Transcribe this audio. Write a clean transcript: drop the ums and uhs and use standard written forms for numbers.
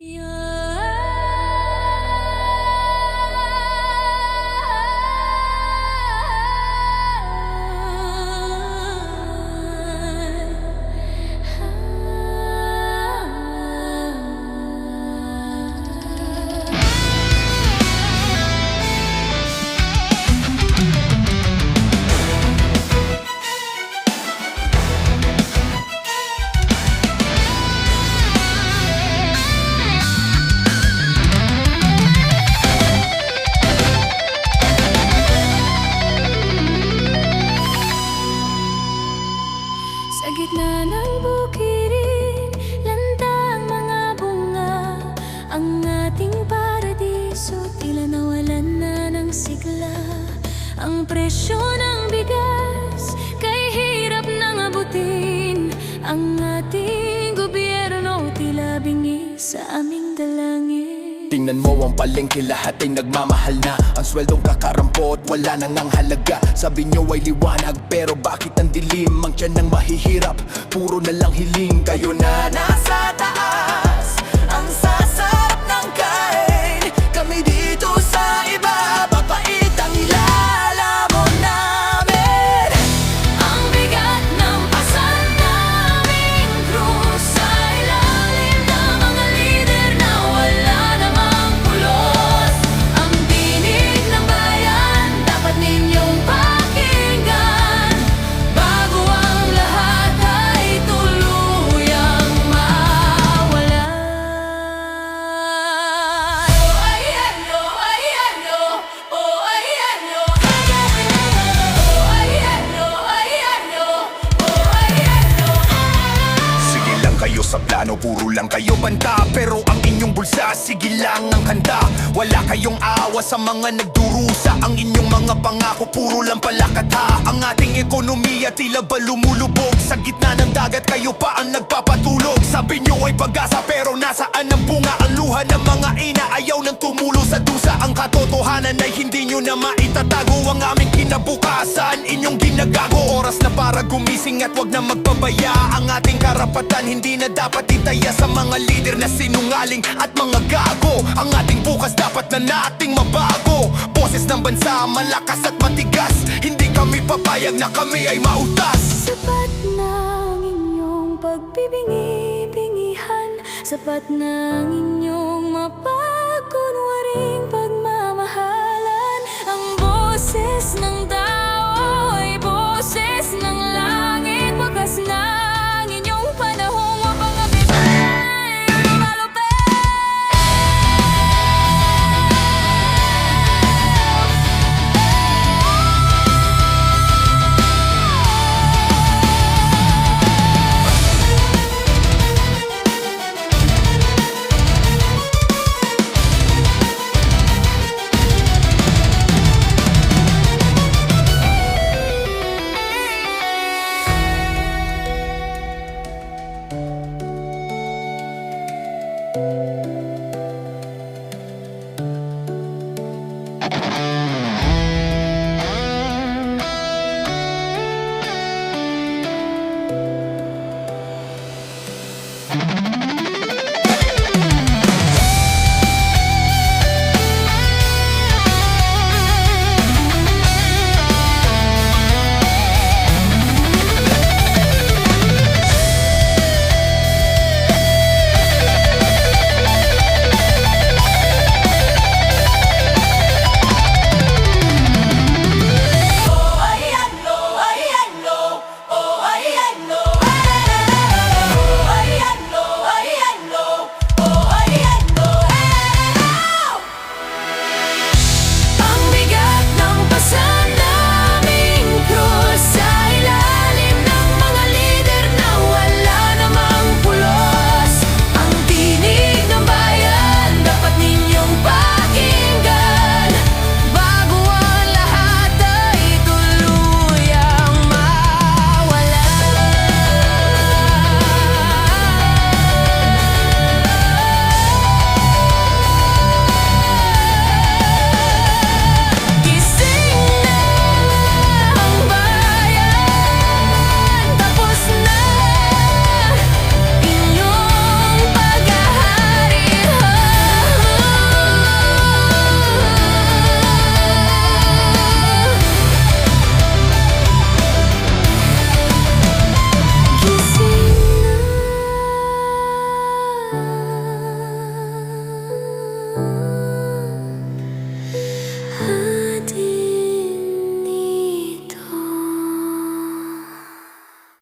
Sa gitna ng bukirin, lanta ang mga bunga. Ang ating paradiso, tila nawalan na ng sigla. Ang presyo ng bigas, kay hirap nang abutin. Ang ating gobyerno, tila bingi sa aming dalangin. Tingnan mo ang palengke, lahat ay nagmamahal na. Ang sweldong kakarampot, wala nang ang halaga. Sabi nyo ay liwanag, pero bakit ang dilim? Ang tiyan ng mahihirap, puro na lang hiling. Kayo na nasa taas, ang sasarap ng kain. Kami dito sa iba, papait ang ilalamon namin. Ang bigat ng pasan naming krus sa ilalim ng mga lider na wala namang pulos. Ang tinig ng bayan, dapat ninyong pakinggan, bago ang lahat ay tuluyang mawala. Oh ayan yo, oh ayan yo. Oh ayan yo, oh ayan yo. Sige lang kayo sa plano, puro lang kayo banta. Pero ang inyong bulsa, sige lang ang kanta. Wala kayong awa sa mga nagdurusa. Ang inyong mga pangako, puro lang palakata. Ang ating ekonomiya tila ba lumulubog. Sa gitna ng dagat, kayo pa ang nagpapatulog. Sabi nyo ay pag-asa, pero nasaan ang bunga? Ang luha ng mga ina, ayaw nang tumulo sa dusa. Ang katotohanan ay hindi nyo na maitatago. Ang aming kinabukasan, inyong ginagago. Oras na para gumising at wag na magpabaya. Ang ating karapatan, hindi na dapat itaya sa mga lider na sinungaling at mga gago. Ang ating bukas dapat na nating mabago. Boses ng bansa, malakas at matigas. Hindi kami papayag na kami ay mautas. Sapat na ang inyong pagbibingi-bingihan, sapat na ang inyong mapagkunwaring